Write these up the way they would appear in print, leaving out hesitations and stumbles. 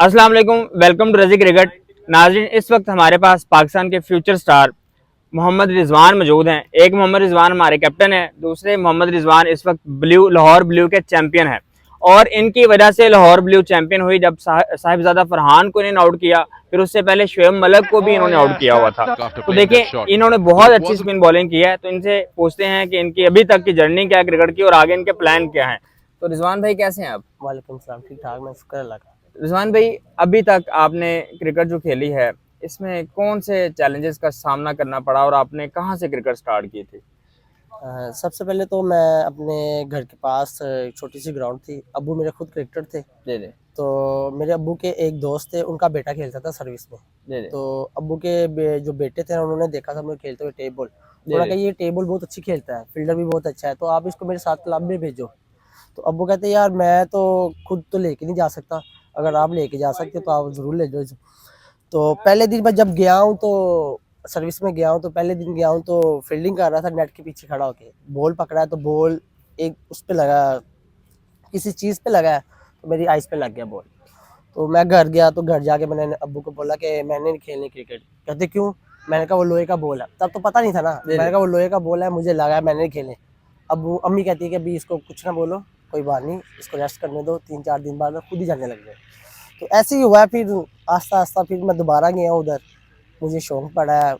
अस्सलाम वालेकुम, welcome to रज़ी क्रिकेट। नाज़रीन, इस वक्त हमारे पास पाकिस्तान के फ्यूचर स्टार मोहम्मद रिजवान मौजूद हैं। एक मोहम्मद रिजवान हमारे कैप्टन हैं, दूसरे मोहम्मद रिजवान इस वक्त लाहौर ब्लू के चैंपियन हैं और इनकी वजह से लाहौर ब्लू चैंपियन हुई जब साहिबजादा फरहान को इन्होंने आउट किया। फिर उससे पहले शुएब मलिक को भी इन्होंने आउट किया हुआ था। तो देखें, इन्होंने बहुत अच्छी स्पिन बॉलिंग की है। तो इनसे पूछते हैं कि इनकी अभी तक की जर्नी क्या है क्रिकेट की और आगे इनके प्लान क्या हैं। तो रिजवान भाई कैसे हैं आप? वालेकुम सलाम, ठीक ठाक, मैं शुक्र अल्लाह का। रिजवान भाई, अभी तक आपने क्रिकेट जो खेली है इसमें कौन से चैलेंजेस का सामना करना पड़ा और आपने कहाँ से क्रिकेट स्टार्ट की थी? सबसे पहले तो मैं अपने घर के पास एक छोटी सी ग्राउंड थी, अब्बू मेरे खुद क्रिकेटर थे। जी जी। तो मेरे अब्बू के एक दोस्त थे, उनका बेटा खेलता था सर्विस में। जी जी। तो अब्बू के जो बेटे थे उन्होंने देखा था मुझे खेलते हुए टेबल, जी उन्होंने जी। कहा ये टेबल बहुत अच्छी खेलता है, फील्डर भी बहुत अच्छा है, तो आप इसको मेरे साथ क्लब में भेजो। तो अब्बू कहते यार मैं तो खुद तो लेके नहीं जा सकता, अगर आप लेके जा सकते तो आप ज़रूर ले जाओ। तो पहले दिन मैं जब गया हूँ तो सर्विस में गया हूँ, तो पहले दिन गया हूँ तो फील्डिंग कर रहा था नेट के पीछे खड़ा होके, बॉल पकड़ा है तो बॉल एक उस पे लगा, किसी चीज़ पे लगा है, तो मेरी आइस पे लग गया बॉल। तो मैं घर गया, तो घर जाके मैंने अब्बू को बोला कि मैंने नहीं खेलनी क्रिकेट। कहते क्यों? मैंने कहा वो लोहे का बॉल है, तब तो पता नहीं था ना। जी मैंने जी। कहा वो लोहे का बॉल है, मुझे लगा है मैंने नहीं खेले। अब वो अम्मी कहती है कि अभी इसको कुछ ना बोलो, कोई बात नहीं, इसको रेस्ट करने दो, 3-4 दिन बाद खुद ही जाने लग गए। तो ऐसे ही हुआ, फिर आस्ता आस्ता फिर मैं दोबारा गया उधर, मुझे शौक पड़ा है,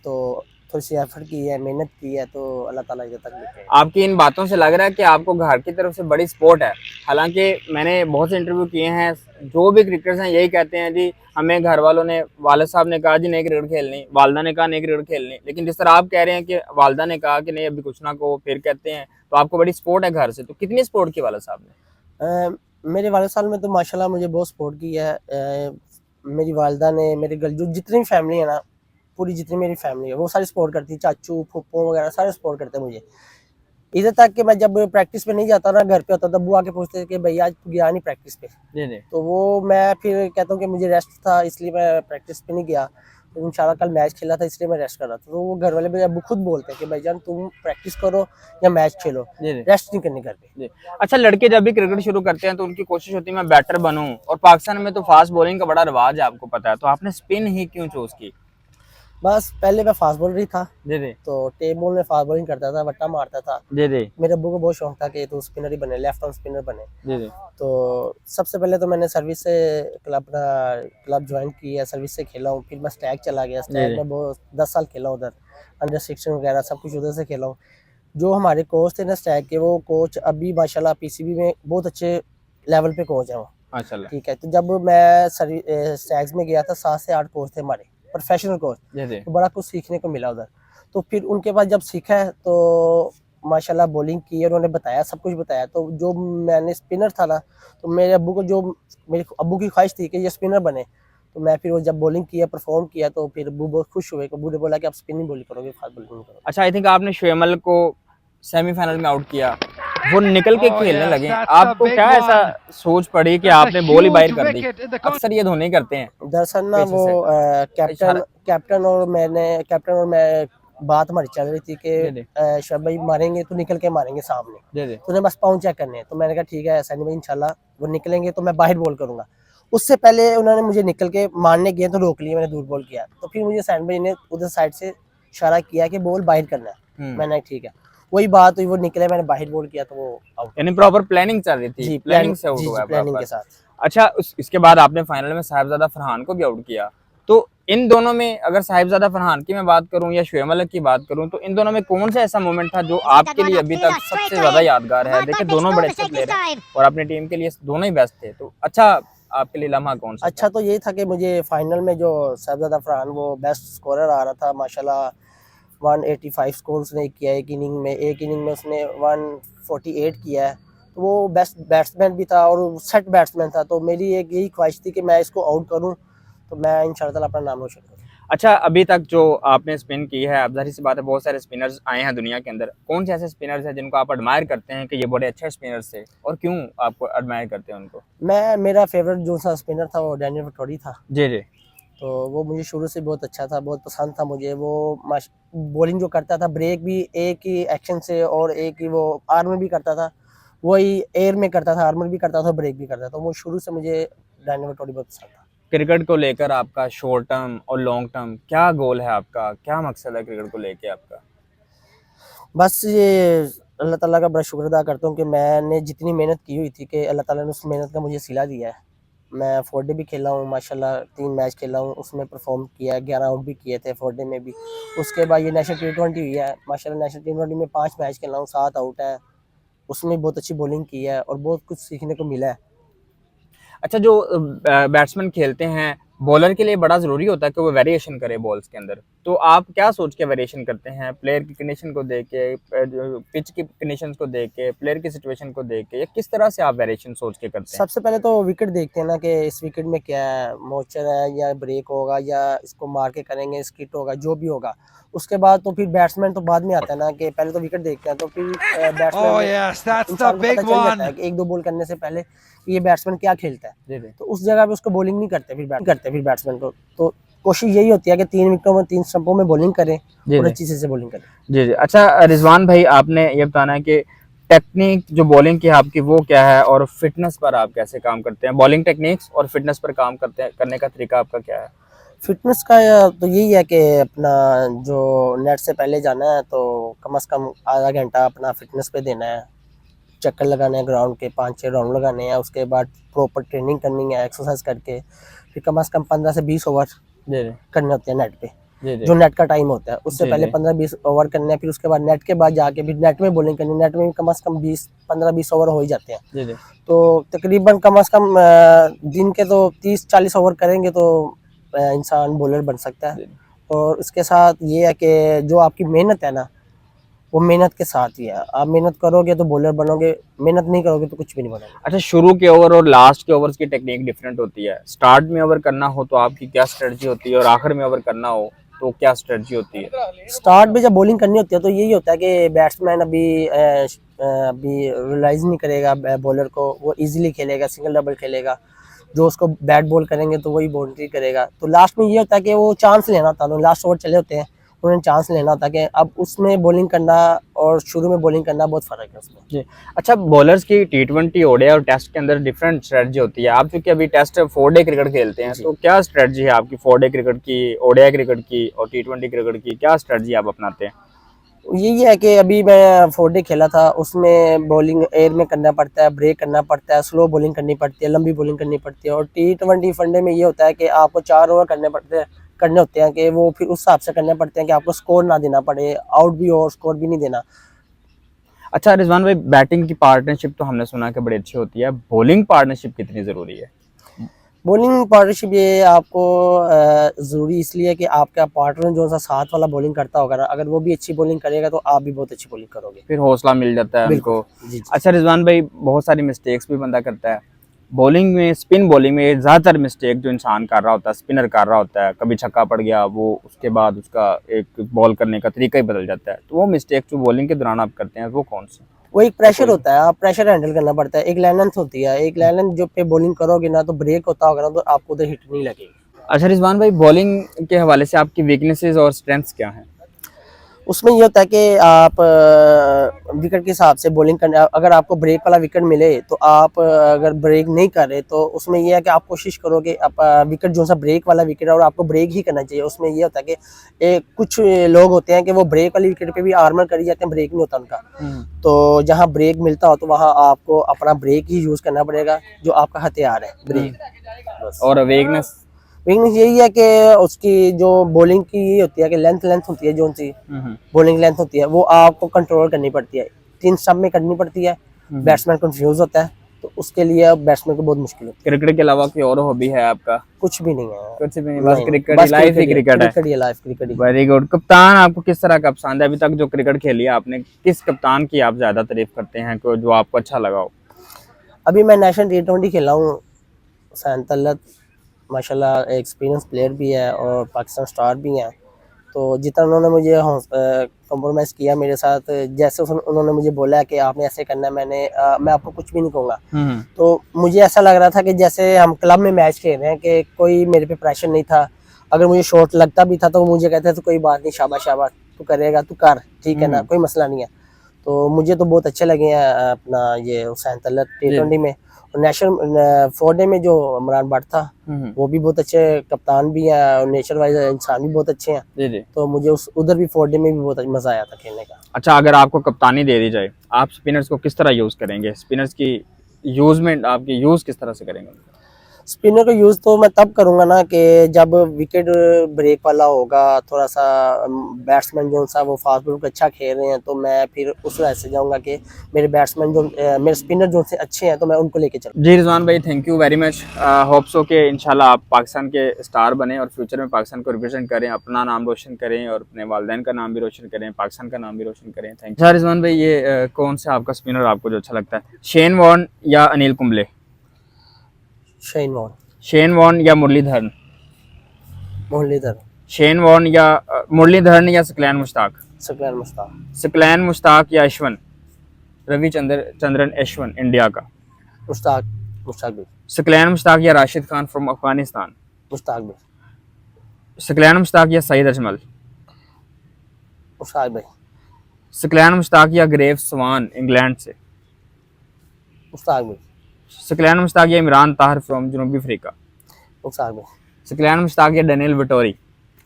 तो थोड़ी सी एफर्ट की है, मेहनत की है, तो अल्लाह ताला इधर तक लेके आए। आपकी इन बातों से लग रहा है कि आपको घर की तरफ से बड़ी सपोर्ट है। हालांकि मैंने बहुत से इंटरव्यू किए हैं, जो भी क्रिकेटर्स हैं यही कहते हैं जी हमें घर वालों ने, वालिद साहब ने कहा जी नहीं क्रिकेट खेलनी, वालदा ने कहा नहीं क्रिकेट खेलनी, लेकिन जिस तरह आप कह रहे हैं कि वालदा ने कहा कि नहीं अभी कुछ ना कहो, फिर कहते हैं, तो आपको बड़ी सपोर्ट है घर से। तो कितनी सपोर्ट की वालिद साहब ने? मेरे वालिद साहब ने तो माशाल्लाह मुझे बहुत सपोर्ट की है। मेरी वालदा ने, मेरे घर जो जितनी फैमिली है ना, पूरी जितनी मेरी फैमिली है वो सारी सपोर्ट करती है, चाचू फूफो वगैरह सारे सपोर्ट करते हैं मुझे। इधर तक कि मैं जब प्रैक्टिस पे नहीं जाता ना, घर पे होता, तब वो आके पूछते थे कि भैया आज तू गया नहीं प्रैक्टिस पे। जी जी। तो वो मैं फिर कहता हूँ कि मुझे रेस्ट था इसलिए मैं प्रैक्टिस पे नहीं गया, तो इंशाल्लाह कल मैच खेला था इसलिए मैं रेस्ट कर रहा था। तो वो घर वाले मेरे अब्बू खुद बोलते हैं कि भाईजान तुम प्रैक्टिस करो या मैच खेलो, जी जी। रेस्ट नहीं करनी घर पे। जी। अच्छा, लड़के जब भी क्रिकेट शुरू करते हैं तो उनकी कोशिश होती है मैं बैटर बनूं, और पाकिस्तान में तो फास्ट बॉलिंग का बड़ा रिवाज है, आपको पता है, तो आपने स्पिन ही क्यों चूज की? बस पहले मैं फास्ट बॉलर ही था, जी जी। तो टेप बॉल में फास्ट बॉलिंग करता था, वट्टा मारता था। जी जी। मेरे अब्बू को बहुत शौक था कि तू स्पिनर ही बने, लेफ्ट आर्म स्पिनर बने। जी जी। तो सबसे पहले तो मैंने सर्विस से क्लब ज्वाइन किया, सर्विस से खेला हूँ। फिर मैं स्टैग चला गया, जी स्टैग जी। में बहुत 10 साल खेला उधर, अंडर 16 वगैरह सब कुछ उधर से खेला हूँ। जो हमारे कोच थे ना स्टैग के, वो कोच अभी माशाल्लाह पीसीबी में बहुत अच्छे लेवल पे कोच है वो। माशाल्लाह। ठीक है, तो जब मैं स्टैग्स में गया था 7 से 8 कोच थे हमारे प्रोफेशनल कोच, जी जी। तो बड़ा कुछ सीखने को मिला उधर। तो फिर उनके बाद जब सीखा है तो माशाल्लाह बॉलिंग की है, उन्होंने बताया, सब कुछ बताया। तो जो मैंने स्पिनर था ना, तो मेरे अब्बू को, जो मेरे अब्बू की ख्वाहिश थी कि ये स्पिनर बने, तो मैं फिर वो जब बॉलिंग किया, परफॉर्म किया, तो फिर अब्बू बहुत खुश हुए। अब्बू ने बोला कि आप स्पिनिंग बॉलिंग करोगे, फास्ट बॉलिंग नहीं करोगे। अच्छा, आई थिंक आपने शुएब मलिक को सेमीफाइनल में आउट किया, वो निकल के खेलने लगे, आपको क्या ऐसा सोच पड़ी कि आपने बॉल ही बाहर कर दी? अक्सर ये धोनी करते हैं दरअसल ना पीछे वो से कैप्टन इशारा। कैप्टन और मैं, बात हमारी चल रही थी कि जी जी। शोएब भाई मारेंगे तो निकल के मारेंगे सामने, जी जी। तो उन्हें बस पाँव चेक करने हैं। तो मैंने कहा ठीक है सैनी भाई, इंशाल्लाह वो निकलेंगे तो मैं बाहर बॉल करूंगा। उससे पहले उन्होंने मुझे निकल के मारने गए तो रोक लिया, मैंने दूर बॉल किया, तो फिर मुझे सैनी भाई ने उधर साइड से इशारा किया कि बॉल बाहर करना है। मैंने ठीक है, वही बात हुई, वो निकले, मैंने बाहर बॉल किया तो वो आउट। यानी प्रॉपर प्लानिंग चल रही थी, जी प्लानिंग से आउट हुआ है प्लानिंग प्रॉपर। के साथ। अच्छा, इसके बाद आपने फाइनल में साहिबजादा फरहान को भी आउट किया। तो इन दोनों में, अगर साहिबजादा फरहान की मैं बात करूं या शुएब मलिक की बात करूं, तो इन दोनों में कौन सा ऐसा मोमेंट था जो आपके लिए अभी तक सबसे ज्यादा यादगार है? देखिए, दोनों बड़े अच्छे प्लेयर हैं और अपनी टीम के लिए दोनों ही बेस्ट थे, तो अच्छा आपके लिए लम्हा कौन सा था? अच्छा तो यही था कि मुझे फाइनल में जो साहिबजादा फरहान वो बेस्ट स्कोरर आ रहा था माशाल्लाह, 185 स्कोर उसने किया एक इनिंग में, एक इनिंग में उसने 148 किया है। तो वो बेस्ट बैट्समैन भी था और सेट बैट्समैन था, तो मेरी एक यही ख्वाहिश थी कि मैं इसको आउट करूं, तो मैं इंशाल्लाह अपना नाम रोशन करूं। अच्छा, अभी तक जो आपने स्पिन की है, अब जाहिर सी बात है बहुत सारे स्पिनर्स आए हैं दुनिया के अंदर, कौन से ऐसे स्पिनर्स हैं जिनको आप एडमायर करते हैं कि ये बड़े अच्छे स्पिनर्स थे, और क्यों आपको एडमायर करते हैं उनको? मेरा फेवरेट जो सा स्पिनर था वो डैनियल विटोरी था। जी जी। तो वो मुझे शुरू से बहुत अच्छा था, बहुत पसंद था मुझे। वो बॉलिंग जो करता था, ब्रेक भी एक ही एक्शन से और एक ही वो आर्म भी करता था, वही एयर में करता था, आर्मर भी करता था, ब्रेक भी करता था। तो वो शुरू से मुझे डायनामो थोड़ी बहुत पसंद था। क्रिकेट को लेकर आपका शॉर्ट टर्म और लॉन्ग टर्म क्या गोल है आपका, क्या मकसद है क्रिकेट को लेके आपका? बस ये अल्लाह ताला का बड़ा शुक्र अदा करता हूँ कि मैंने जितनी मेहनत की हुई थी कि अल्लाह ताला ने उस मेहनत का मुझे सिला दिया है। मैं 4 डे भी खेला हूँ माशाल्लाह, 3 मैच खेला हूँ, उसमें परफॉर्म किया है, 11 आउट भी किए थे 4 डे में भी। उसके बाद ये नेशनल टी20 हुई है, माशाल्लाह नेशनल टी20 में 5 मैच खेला हूँ, 7 आउट है, उसमें बहुत अच्छी बॉलिंग की है और बहुत कुछ सीखने को मिला है। अच्छा, जो बैट्समैन खेलते हैं, बॉलर के लिए बड़ा ज़रूरी होता है कि वो वेरिएशन करे बॉल्स के अंदर। तो आप क्या सोच के वेरिएशन करते हैं? प्लेयर की कंडीशन को देख के, जो पिच की कंडीशंस को देख के, प्लेयर की सिचुएशन को देख के, या किस तरह से आप वेरिएशन सोच के करते हैं? सबसे पहले तो विकेट देखते हैं ना कि इस विकेट में क्या है, मोचर है या ब्रेक होगा या इसको मार के करेंगे, स्किट होगा, जो भी होगा। उसके बाद तो फिर बैट्समैन तो बाद में आता है ना, कि पहले तो विकेट देखते हैं, तो फिर batsman Oh yes, that's the इंसान को big पता चल जाता है one. कि 1-2 बॉल करने से पहले कि ये बैट्समैन क्या खेलता है। जी जी तो उस जगह पे उसको बॉलिंग नहीं करते फिर बैट्समैन को। तो कोशिश यही होती है कि 3 विकेटों में 3 स्टंपों में बॉलिंग करें जी और जी अच्छी से बॉलिंग करें। जी जी। अच्छा रिजवान भाई, आपने ये बताना है कि टेक्निक जो बॉलिंग की है आपकी वो क्या है, और फिटनेस पर आप कैसे काम करते हैं? बॉलिंग टेक्निक्स और फिटनेस पर काम करते हैं, करने का तरीका आपका क्या है? फिटनेस का तो यही है कि अपना जो नेट से पहले जाना है तो कम से कम आधा घंटा अपना फिटनेस पे देना है, चक्कर लगाने हैं ग्राउंड के, 5-6 राउंड लगाने हैं। उसके बाद प्रॉपर ट्रेनिंग करनी है एक्सरसाइज करके, फिर कम से कम 15 से 20 ओवर जी जी करने होते हैं नेट पे, जी जी जो नेट का टाइम होता है उससे जी पहले जी 15-20 ओवर करने हैं। फिर उसके बाद नेट के बाद जाके फिर नेट में बॉलिंग करनी है, नेट में भी कम से कम 15-20 ओवर हो ही जाते हैं। जी जी। तो तकरीबन कम से कम दिन के तो 30-40 ओवर करेंगे तो इंसान बॉलर बन सकता है। और इसके साथ ये है कि जो आपकी मेहनत है ना, वो मेहनत के साथ ही है। आप मेहनत करोगे तो बॉलर बनोगे, मेहनत नहीं करोगे तो कुछ भी नहीं बनोगे। अच्छा, शुरू के ओवर और लास्ट के ओवर्स की टेक्निक डिफरेंट होती है। स्टार्ट में ओवर करना हो तो आपकी क्या स्ट्रेटजी होती है, और आखिर में ओवर करना हो तो क्या स्ट्रेटजी होती है? स्टार्ट में जब बॉलिंग करनी होती है तो यही होता है कि बैट्समैन अभी रियलाइज नहीं करेगा बॉलर को, वो इजीली खेलेगा, सिंगल डबल खेलेगा, जो उसको बैट बॉल करेंगे तो वही बाउंड्री करेगा। तो लास्ट में ये होता है कि वो चांस लेना होता है, लास्ट ओवर चले होते हैं, उन्हें चांस लेना होता है कि अब उसमें बॉलिंग करना और शुरू में बॉलिंग करना बहुत फ़र्क है उसमें। जी। अच्छा, बॉलर्स की T20 ओडीआई और टेस्ट के अंदर डिफरेंट स्ट्रेटजी होती है। आप चूंकि अभी टेस्ट 4 डे क्रिकेट खेलते हैं, तो क्या स्ट्रेटजी है आपकी 4 डे क्रिकेट की, ओडीआई क्रिकेट की और T20 क्रिकेट की? क्या स्ट्रेटजी आप अपनाते हैं? यही है कि अभी मैं 4 डे खेला था, उसमें बॉलिंग एयर में करना पड़ता है, ब्रेक करना पड़ता है, स्लो बॉलिंग करनी पड़ती है, लंबी बॉलिंग करनी पड़ती है। और T20 वनडे में ये होता है कि आपको 4 ओवर करने होते हैं कि वो फिर उस हिसाब से करने पड़ते हैं कि आपको स्कोर ना देना पड़े, आउट भी हो और स्कोर भी नहीं देना। अच्छा रिजवान भाई, बैटिंग की पार्टनरशिप तो हमने सुना कि बड़ी अच्छी होती है, बॉलिंग पार्टनरशिप कितनी ज़रूरी है? बॉलिंग पार्टनरशिप ये आपको ज़रूरी इसलिए कि आपका पार्टनर जो सा साथ वाला बॉलिंग करता होगा ना, अगर वो भी अच्छी बॉलिंग करेगा तो आप भी बहुत अच्छी बॉलिंग करोगे, फिर हौसला मिल जाता है बिल्कुल। उनको। जी जी। अच्छा रिजवान भाई, बहुत सारी मिस्टेक्स भी बंदा करता है बॉलिंग में, स्पिन बॉलिंग में ज़्यादातर मिस्टेक जो इंसान कर रहा होता है, स्पिनर कर रहा होता है, कभी छक्का पड़ गया, वो उसके बाद उसका एक बॉल करने का तरीका ही बदल जाता है। तो वो मिस्टेक जो बॉलिंग के दौरान आप करते हैं वो कौन सी? वो एक प्रेशर होता है, आप प्रेशर हैंडल करना पड़ता है। एक लाइन लेंथ होती है, एक लाइन लेंथ जो पे बॉलिंग करोगे ना तो ब्रेक होता होगा ना तो आपको उधर हिट नहीं लगेगी। अच्छा रिजवान भाई, बॉलिंग के हवाले से आपकी वीकनेसेस और स्ट्रेंथ्स क्या हैं? उसमें ये होता है कि आप विकेट के हिसाब से बॉलिंग करना, अगर आपको ब्रेक वाला विकेट मिले तो आप अगर ब्रेक नहीं कर रहे तो उसमें ये है कि आप कोशिश करो कि आप विकेट जो सा ब्रेक वाला विकेट है और आपको ब्रेक ही करना चाहिए। उसमें ये होता है कि कुछ लोग होते हैं कि वो ब्रेक वाली विकेट पे भी आर्मर करी जाते हैं, ब्रेक नहीं होता उनका। तो जहाँ ब्रेक मिलता हो तो वहाँ आपको अपना ब्रेक ही यूज़ करना पड़ेगा, जो आपका हथियार है ब्रेक। और वीकनेस? वीकनेस यही है कि उसकी जो बॉलिंग की ये होती है कि लेंथ होती है, जो सी बॉलिंग लेंथ होती है वो आपको कंट्रोल करनी पड़ती है, 3 स्टंप में करनी पड़ती है। बैट्समैन कंफ्यूज होता है तो उसके लिए बैट्समैन को बहुत मुश्किल होती क्रिकेट के अलावा कोई और हॉबी है आपका? है। कुछ भी नहीं है, कुछ भी नहीं, बस क्रिकेट ही, लाइफ ही क्रिकेट है। क्रिकेट ही लाइफ, क्रिकेट ही। Very good. कप्तान आपको किस तरह का पसंद है? अभी तक जो क्रिकेट खेली है आपने, किस कप्तान की आप ज्यादा तारीफ करते हैं, को जो आपको अच्छा लगा हो? अभी मैं नेशनल T20 खेला हूँ, सैंतलत माशाल्लाह एक्सपीरियंस प्लेयर भी है और पाकिस्तान स्टार भी हैं। तो जितना उन्होंने मुझे कंप्रोमाइज़ किया मेरे साथ, जैसे उन्होंने मुझे बोला कि आपने ऐसे करना है, मैं आपको कुछ भी नहीं कहूँगा। तो मुझे ऐसा लग रहा था कि जैसे हम क्लब में मैच खेल रहे हैं, कि कोई मेरे पे प्रेशर नहीं था। अगर मुझे शॉट लगता भी था तो वो मुझे कहते थे कोई बात नहीं, शाबाश शाबाश, तू करेगा, तू कर, ठीक है ना, कोई मसला नहीं है। तो मुझे तो बहुत अच्छे लगे हैं अपना ये हुसैन तलत T20 में। और नेशनल 4 डे में जो इमरान भट्ट था वो भी बहुत अच्छे कप्तान भी हैं और नेचर वाइज इंसान भी बहुत अच्छे हैं। जी जी। तो मुझे उस उधर भी 4 डे में भी बहुत मजा आया था खेलने का। अच्छा, अगर आपको कप्तानी दे दी जाए, आप स्पिनर्स को किस तरह यूज करेंगे? स्पिनर्स की यूजमेंट आपकी यूज किस तरह से करेंगे? स्पिनर का यूज तो मैं तब करूंगा ना कि जब विकेट ब्रेक वाला होगा, थोड़ा सा बैट्समैन जो सा वो फास्ट बॉल को अच्छा खेल रहे हैं, तो मैं फिर उस वजह से जाऊंगा कि मेरे बैट्समैन जो मेरे स्पिनर जो से अच्छे हैं तो मैं उनको लेके चलूँ। जी रिजवान भाई, thank you very much. Hope so कि इंशाल्लाह आप पाकिस्तान के स्टार बने और फ्यूचर में पाकिस्तान को रिप्रेजेंट करें, अपना नाम रोशन करें और अपने वालिदैन का नाम भी रोशन करें, पाकिस्तान का नाम भी रोशन करें। Thank you. अच्छा रिजवान भाई, ये कौन सा आपका स्पिनर आपको जो अच्छा लगता है, शेन वॉर्न या Anil Kumble? Shane Warne. Shane Warne या मुरलीधरन? मुरलीधर। शेन वॉर्न या मुरलीधरन या सकलैन मुश्ताक? सकलैन मुश्ताक। सकलैन मुश्ताक या अश्विन? चंद्रन अश्विन इंडिया का। मुश्ताक। मुश्ताक भी। सकलैन मुश्ताक या राशिद खान फ्रॉम अफगानिस्तान? मुश्ताक भी। सकलैन मुश्ताक या सईद अजमल? मुश्ताक भाई। सकलैन मुश्ताक या ग्रेव स्वान इंग्लैंड से? मुश्ताक भी। सकलैन मुश्ताक या इमरान ताहिर फ्रॉम जनूबी अफ्रीका? मुश्ताक भी। सकलैन मुश्ताक या Daniel Vettori?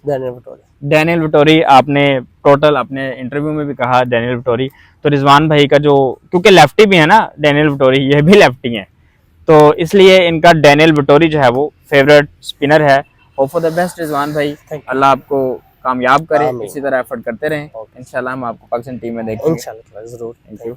Daniel Vettori. Daniel Vettori. आपने टोटल अपने इंटरव्यू में भी कहा डैनियल विटोरी। तो रिजवान भाई का जो, क्योंकि लेफ्टी भी है ना डैनियल विटोरी, ये भी लेफ्टी हैं, तो इसलिए इनका डैनियल विटोरी जो है वो फेवरेट स्पिनर है। Hope for the best Rizwan भाई, अल्लाह आपको कामयाब करे, इसी तरह एफर्ट करते रहें। इंशाल्लाह हम आपको पाकिस्तान टीम में देखेंगे इंशाल्लाह जरूर। Thank you.